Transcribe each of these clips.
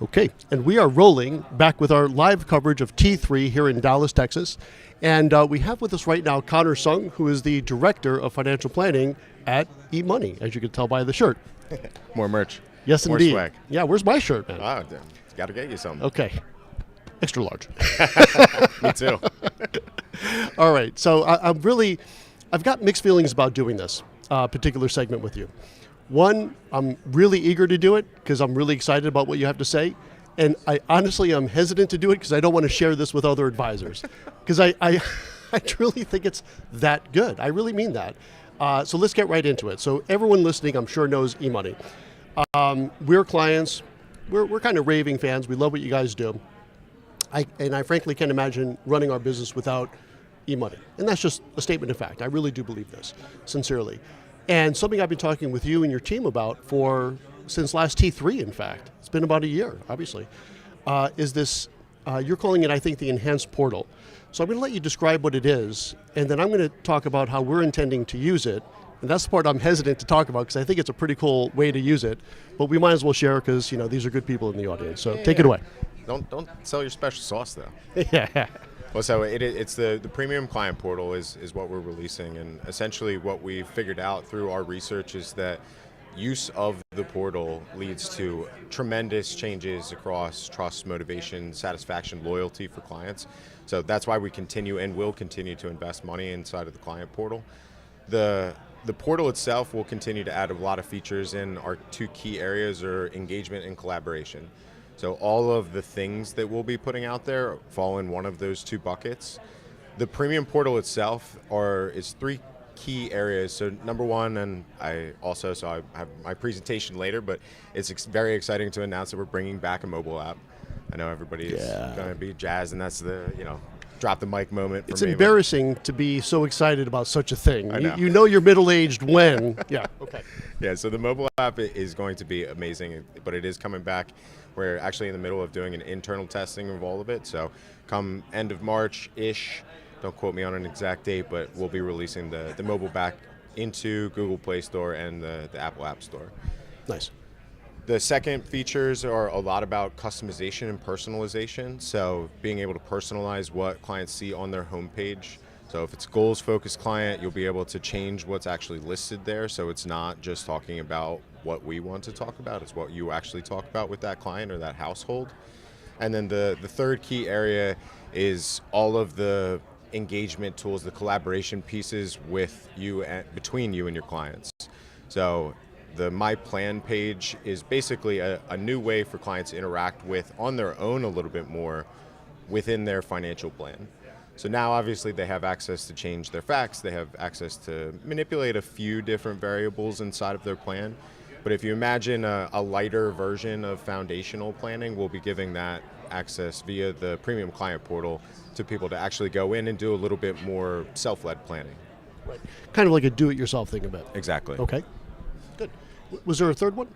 Okay, and we are rolling back with our live coverage of T3 here in Dallas, Texas. And we have with us right now Connor Sung, who is the Director of Financial Planning at eMoney, as you can tell by the shirt. More merch. Yes, More indeed. swag. Yeah, where's my shirt, man? Oh, got to get you something. Okay, extra large. Me too. All right, so I've got mixed feelings about doing this particular segment with you. One, I'm really eager to do it because I'm really excited about what you have to say. And I honestly am hesitant to do it because I don't want to share this with other advisors. Because I truly think it's that good. I really mean that. So let's get right into it. So everyone listening, I'm sure, knows eMoney. We're clients. We're kind of raving fans. We love what you guys do. I frankly can't imagine running our business without eMoney. And that's just a statement of fact. I really do believe this, sincerely. And something I've been talking with you and your team about since last T3, in fact, it's been about a year, obviously, is this, you're calling it, I think, the enhanced portal. So I'm going to let you describe what it is, and then I'm going to talk about how we're intending to use it. And that's the part I'm hesitant to talk about because I think it's a pretty cool way to use it, but we might as well share because, these are good people in the audience. So take it away. Don't sell your special sauce, though. Yeah. Well, so it's the premium client portal is what we're releasing, and essentially what we figured out through our research is that use of the portal leads to tremendous changes across trust, motivation, satisfaction, loyalty for clients. So that's why we continue and will continue to invest money inside of the client portal. The portal itself will continue to add a lot of features, and our two key areas are engagement and collaboration. So all of the things that we'll be putting out there fall in one of those two buckets. The premium portal itself is three key areas. So number one, and I have my presentation later, but it's very exciting to announce that we're bringing back a mobile app. I know everybody is going to be jazzed, and that's the drop the mic moment for it's me. It's embarrassing to be so excited about such a thing. I know. You know you're middle-aged when. Yeah, okay. Yeah, so the mobile app is going to be amazing, but it is coming back. We're actually in the middle of doing an internal testing of all of it. So come end of March-ish, don't quote me on an exact date, but we'll be releasing the mobile back into Google Play Store and the Apple App Store. Nice. The second features are a lot about customization and personalization. So being able to personalize what clients see on their homepage. So if it's a goals-focused client, you'll be able to change what's actually listed there. So it's not just talking about what we want to talk about, it's what you actually talk about with that client or that household. And then the third key area is all of the engagement tools, the collaboration pieces with you and between you and your clients. So the My Plan page is basically a new way for clients to interact with on their own a little bit more within their financial plan. So now obviously they have access to change their facts, they have access to manipulate a few different variables inside of their plan. But if you imagine a lighter version of foundational planning, we'll be giving that access via the premium client portal to people to actually go in and do a little bit more self-led planning. Right. Kind of like a do-it-yourself thing a bit. Exactly. Okay, good. Was there a third one?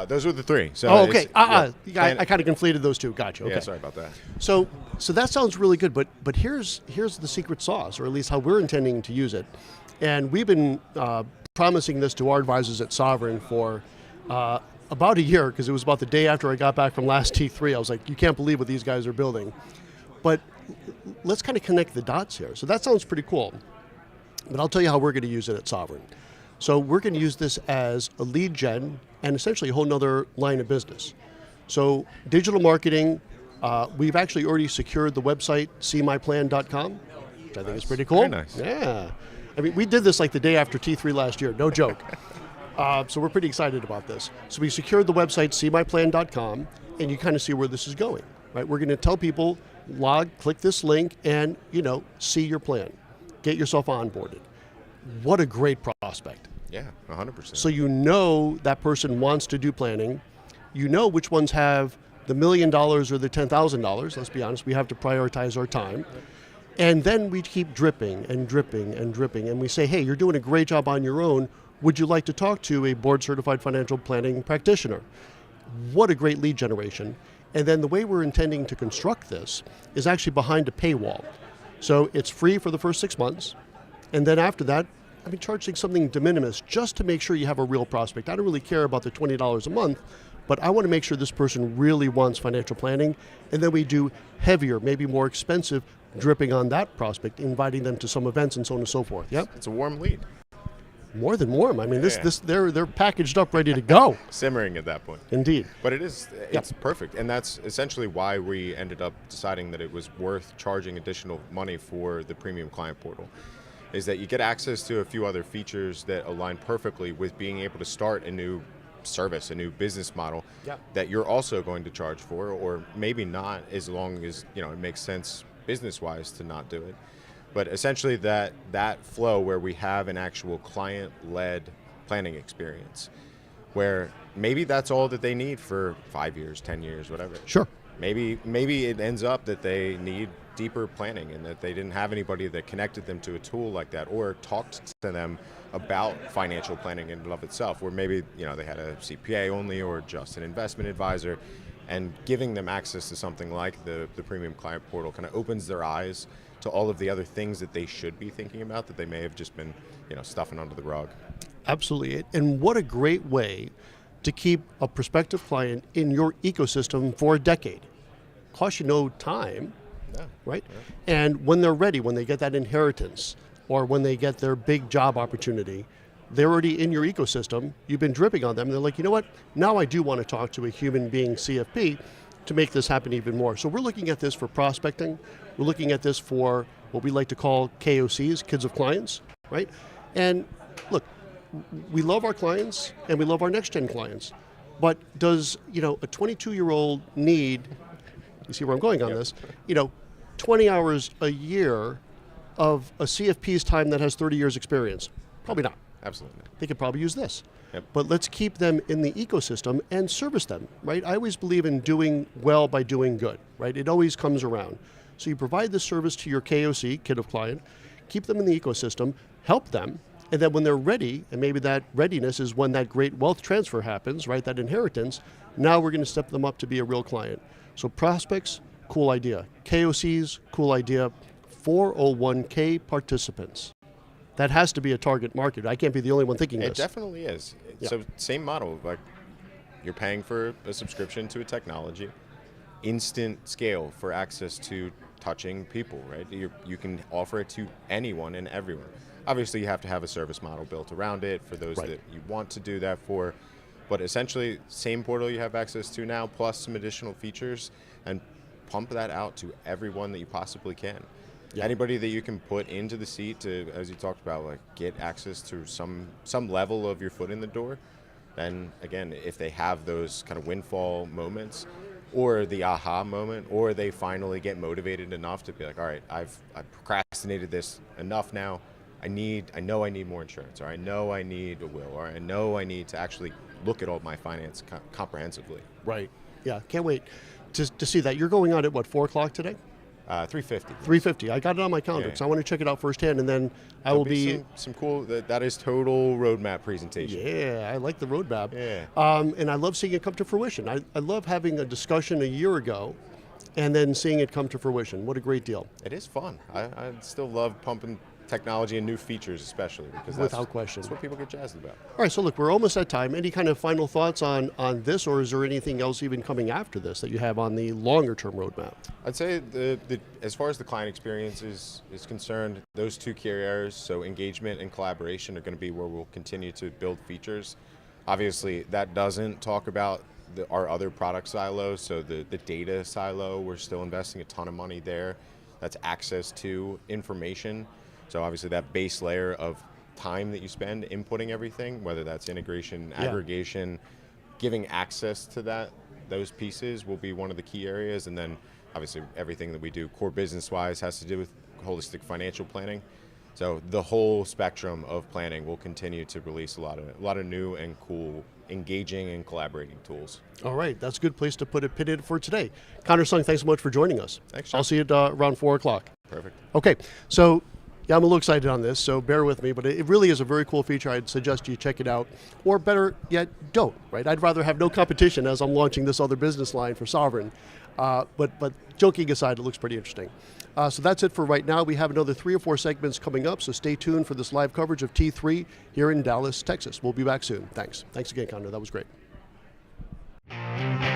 Those were the three. So okay. I kind of conflated those two. Gotcha. Okay. Yeah, sorry about that. So that sounds really good, but here's the secret sauce, or at least how we're intending to use it. And we've been promising this to our advisors at Sovereign for about a year, because it was about the day after I got back from last T3. I was like, you can't believe what these guys are building. But let's kind of connect the dots here. So that sounds pretty cool. But I'll tell you how we're going to use it at Sovereign. So we're going to use this as a lead gen and essentially a whole nother line of business. So digital marketing, we've actually already secured the website, seemyplan.com, which I think is pretty cool. Very nice. Yeah. I mean, we did this like the day after T3 last year, no joke. So we're pretty excited about this. So we secured the website, seemyplan.com, and you kind of see where this is going, right? We're going to tell people, click this link and, see your plan. Get yourself onboarded. What a great prospect. Yeah, 100%. So that person wants to do planning. Which ones have the $1 million or the $10,000. Let's be honest, we have to prioritize our time. And then we keep dripping and dripping and dripping. And we say, hey, you're doing a great job on your own. Would you like to talk to a board-certified financial planning practitioner? What a great lead generation. And then the way we're intending to construct this is actually behind a paywall. So it's free for the first 6 months. And then after that, charging something de minimis just to make sure you have a real prospect. I don't really care about the $20 a month, but I want to make sure this person really wants financial planning, and then we do heavier, maybe more expensive dripping on that prospect, inviting them to some events and so on and so forth. Yep. It's a warm lead. More than warm. I mean, Yeah. they're packaged up, ready to go. Simmering at that point. Indeed. But it's perfect. And that's essentially why we ended up deciding that it was worth charging additional money for the premium client portal, is that you get access to a few other features that align perfectly with being able to start a new service, a new business model that you're also going to charge for, or maybe not, as long as it makes sense business-wise to not do it. But essentially that flow where we have an actual client-led planning experience, where maybe that's all that they need for 5 years, 10 years, whatever. Sure. Maybe it ends up that they need deeper planning and that they didn't have anybody that connected them to a tool like that or talked to them about financial planning in and of itself, where maybe they had a CPA only or just an investment advisor, and giving them access to something like the premium client portal kind of opens their eyes to all of the other things that they should be thinking about that they may have just been stuffing under the rug. Absolutely. And what a great way to keep a prospective client in your ecosystem for a decade. Costs you no time, right? Yeah. And when they're ready, when they get that inheritance or when they get their big job opportunity, they're already in your ecosystem. You've been dripping on them. And they're like, you know what? Now I do want to talk to a human being CFP to make this happen even more. So we're looking at this for prospecting. We're looking at this for what we like to call KOCs, kids of clients, right? And look, we love our clients and we love our next gen clients, but does a 22-year-old need, you see where I'm going on this, 20 hours a year of a CFP's time that has 30 years experience? Probably not. Absolutely. They could probably use this. Yep. But let's keep them in the ecosystem and service them, right? I always believe in doing well by doing good, right? It always comes around. So you provide this service to your KOC, kid of client, keep them in the ecosystem, help them, and then when they're ready, and maybe that readiness is when that great wealth transfer happens, right, that inheritance, now we're going to step them up to be a real client. So prospects, cool idea. KOCs, cool idea. 401k participants. That has to be a target market. I can't be the only one thinking this. It definitely is. Yeah. So same model, like you're paying for a subscription to a technology, instant scale for access to touching people, right? You can offer it to anyone and everyone. Obviously, you have to have a service model built around it for those that you want to do that for. But essentially, same portal you have access to now, plus some additional features, and pump that out to everyone that you possibly can. Yeah. Anybody that you can put into the seat to, as you talked about, like get access to some level of your foot in the door, then again, if they have those kind of windfall moments, or the aha moment, or they finally get motivated enough to be like, all right, I've procrastinated this enough now. I know I need more insurance, or I know I need a will, or I know I need to actually look at all my finance comprehensively. Right. Yeah. Can't wait to see that. You're going on at what, 4 o'clock today? 350. 350. I got it on my calendar because I want to check it out firsthand, and then I will be some cool. That is total roadmap presentation. Yeah, I like the roadmap. Yeah. And I love seeing it come to fruition. I love having a discussion a year ago, and then seeing it come to fruition. What a great deal. It is fun. I still love pumping technology and new features, especially because without question, that's what people get jazzed about. All right, so look, we're almost at time. Any kind of final thoughts on this, or is there anything else even coming after this that you have on the longer term roadmap? I'd say as far as the client experience is concerned, those two key areas, so engagement and collaboration, are going to be where we'll continue to build features. Obviously, that doesn't talk about our other product silos, so the data silo, we're still investing a ton of money there. That's access to information. So obviously that base layer of time that you spend inputting everything, whether that's integration, aggregation, giving access to those pieces will be one of the key areas. And then obviously everything that we do core business-wise has to do with holistic financial planning. So the whole spectrum of planning will continue to release a lot of new and cool, engaging and collaborating tools. All right, that's a good place to put a pin in for today. Connor Sung, thanks so much for joining us. Thanks, John. I'll see you around 4 o'clock. Perfect. Okay, so yeah, I'm a little excited on this, so bear with me, but it really is a very cool feature. I'd suggest you check it out, or better yet, don't, right? I'd rather have no competition as I'm launching this other business line for Sovereign. But joking aside, it looks pretty interesting. So that's it for right now. We have another 3 or 4 segments coming up, so stay tuned for this live coverage of T3 here in Dallas, Texas. We'll be back soon. Thanks. Thanks again, Connor. That was great. you.